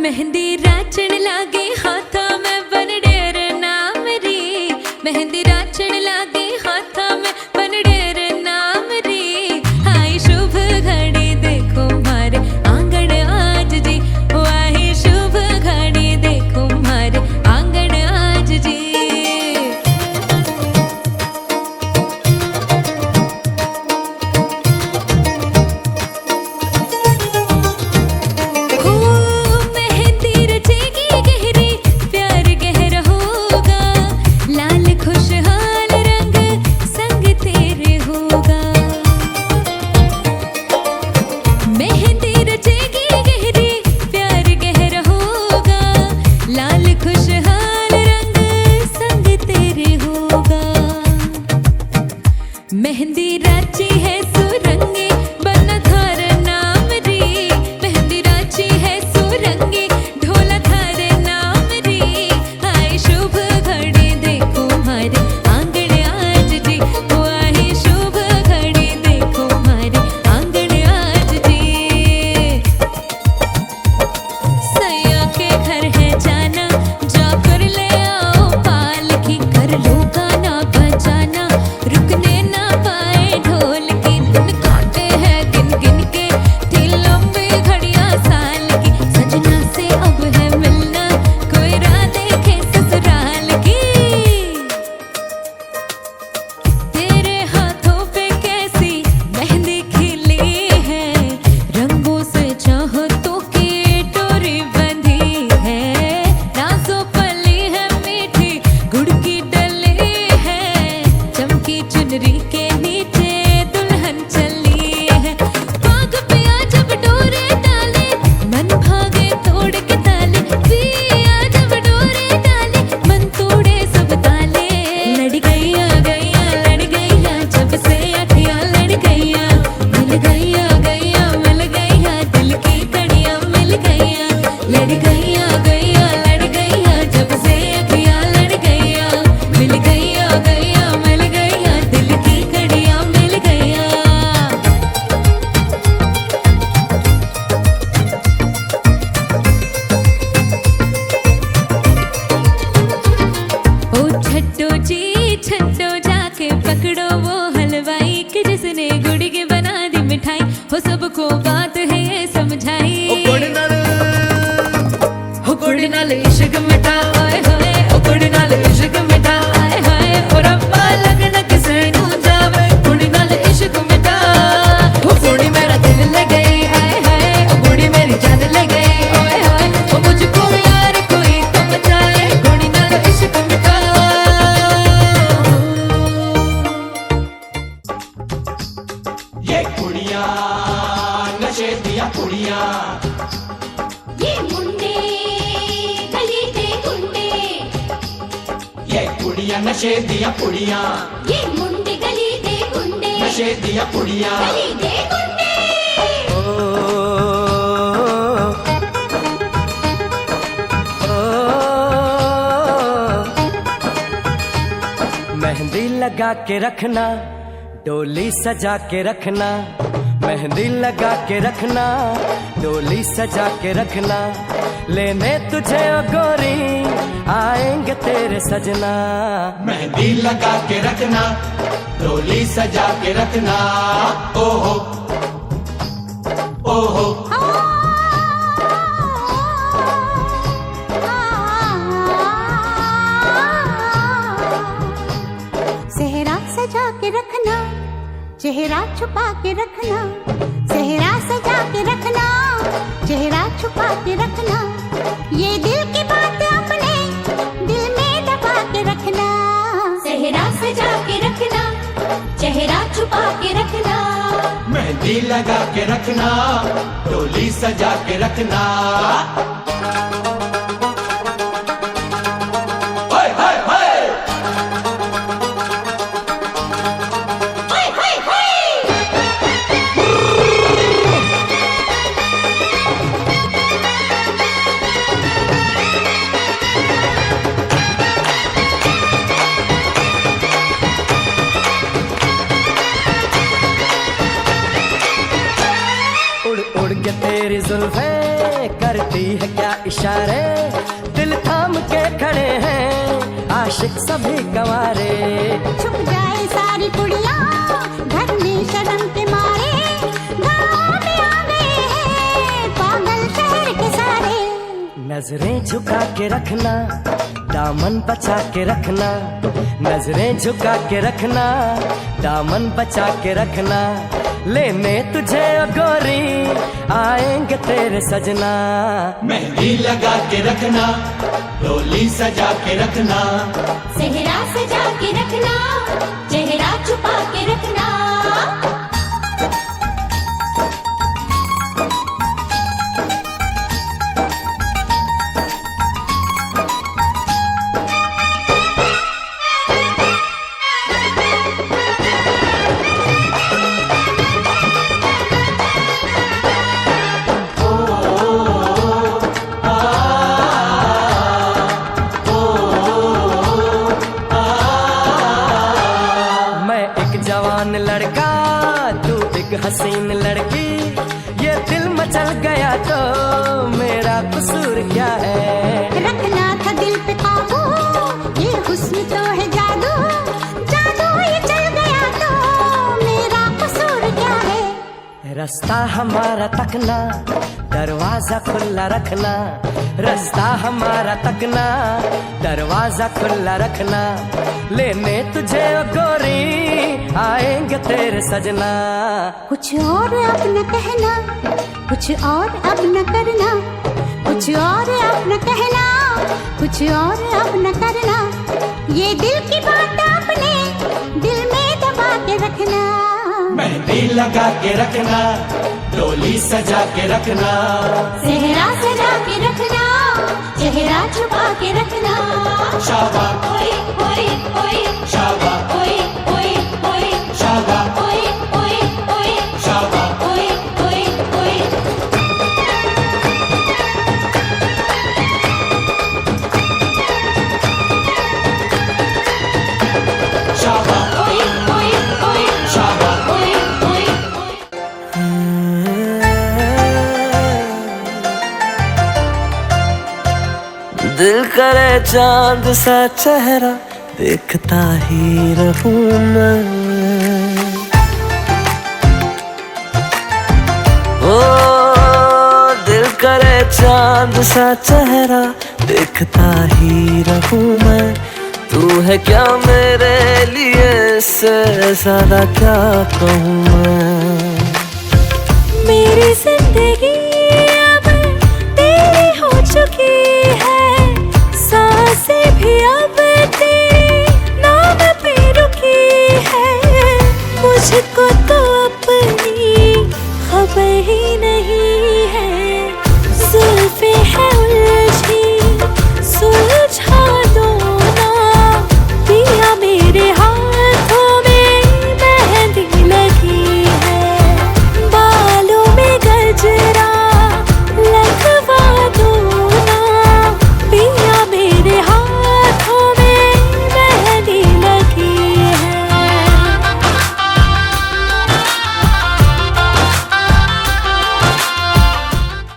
मेहंदी राचण लागे हाथा में बन डेर नाम री। मेहंदी राचण लागे हाथा में बन डेर नाम री। आई शुभ घड़ी देखो मारे आंगन आज जी। आई शुभ घड़ी देखो मारे आंगन आज जी। मेहंदी राची है सुरंगी बना धार नाम री। मेहंदी राची है सुरंगी ढोला धार नाम री। आई शुभ घड़ी देखो मारे आंगन आज जी। आई शुभ घड़ी देखो मारे आंगन आज जी। सैया के घर है जाना जाकर ले आओ पालकी। कर लो गाना बजाना रुकने के नीचे दुल्हन चली है। बाग पिया जब डोरे डाले मन भागे तोड़ के ताले। पिया जब डोरे डाले मन तोड़े सब ताले। लड़ गैया गैया लड़ गैया जब से अखियां लड़ गैया। मिल गैया गैया मिल गैया दिल की कड़ियां मिल गैया। लड़ गैया गैया लड़ गैया जब से अखियां लड़ गैया। मिल गैया गैया मिल गैया दिल की कड़ियां मिल गैया। ओ छट्टो जी छट्टो जाके पकड़ो वो हलवाई कि जिसने गुड़ की बना दी मिठाई। हो सबको बात है ये समझाई। हो गुड़ नाल इश्क मिठा ओए होए। ओ गुड़ नाल इश्क मिठा आए हाय। ओ रब्बा लगन किसे नू जावे गुड़ नाल इश्क मिठा। ओ गुड़ी मेरा दिल ले गई आए हाय। ओ गुड़ी मेरी जान ले गई ओए होए। ओ मुझको यार कोई तो बचाए गुड़ी नाल इश्क मिठा। ये कुड़ियां नशे दिया कुड़ियां। ये मुंडे गली दे गुंडे। ये कुड़ियां नशे दिया कुड़ियां। ये मुंडे गली दे गुंडे। नशे दिया कुड़ियां। गली दे गुंडे। मेहंदी लगा के रखना डोली सजा के रखना। मेहंदी लगा के रखना डोली सजा के रखना। लेने तुझे ओ गोरी आएंगे तेरे सजना। मेहंदी लगा के रखना डोली सजा के रखना। ओहो ओहो सेहरा सजा के रखना चेहरा छुपा के रखना। सेहरा सजा के रखना चेहरा छुपा के रखना। ये दिल की बात अपने दिल में दबा के रखना। सेहरा सजा के रखना चेहरा छुपा के रखना। मेहंदी लगा के रखना डोली सजा के रखना। उड़ उड़ के तेरी जुल्फें करती है क्या इशारे, दिल थाम के खड़े हैं आशिक सभी गंवारे। छुप जाए सारी कुड़ियाँ घर में शर्म के मारे, गाँव में आ गए हैं पागल शहर के सारे। नजरें झुका के रखना, दामन बचा के रखना, नजरें झुका के रखना, दामन बचा के रखना। लेने तुझे ओ गोरी आएंगे तेरे सजना। मेहंदी लगा के रखना, डोली सजा के रखना, सेहरा सजा के रखना, चेहरा छुपा के रखना। जवान लड़का तू एक हसीन लड़की, ये दिल मचल गया तो मेरा कसूर क्या है। रखना था दिल पे काबू, ये हुस्न तो है जादू, जादू ये चल गया तो मेरा कसूर क्या है। रास्ता हमारा तकना, दरवाजा खुला रखना, रास्ता हमारा तकना, दरवाजा खुला रखना। लेने तुझे ओ गोरी आएंगे तेरे सजना। कुछ और अब न कहना, कुछ और अब न करना, कुछ और अब न कहना, कुछ और अब न करना। ये दिल की बात अपने दिल में दबा के रखना। मेहंदी लगा के रखना, डोली सजा के रखना, सेहरा सजा के रखना, चेहरा छुपा के रखना। शाबा ओए ओए ओए, शाबा ओए ओए ओए, शाबा ओए ओए ओए, शाबा ओए ओए ओए। शाबा ओए ओए ओए, शाबा ओए ओए ओए। दिल करे चांद सा चेहरा देखता ही रहूं मैं। ओ दिल करे चांद सा चेहरा देखता ही रहूं मैं। तू है क्या मेरे लिए, इससे ज्यादा क्या कहूँ मैं। मेरी जिंदगी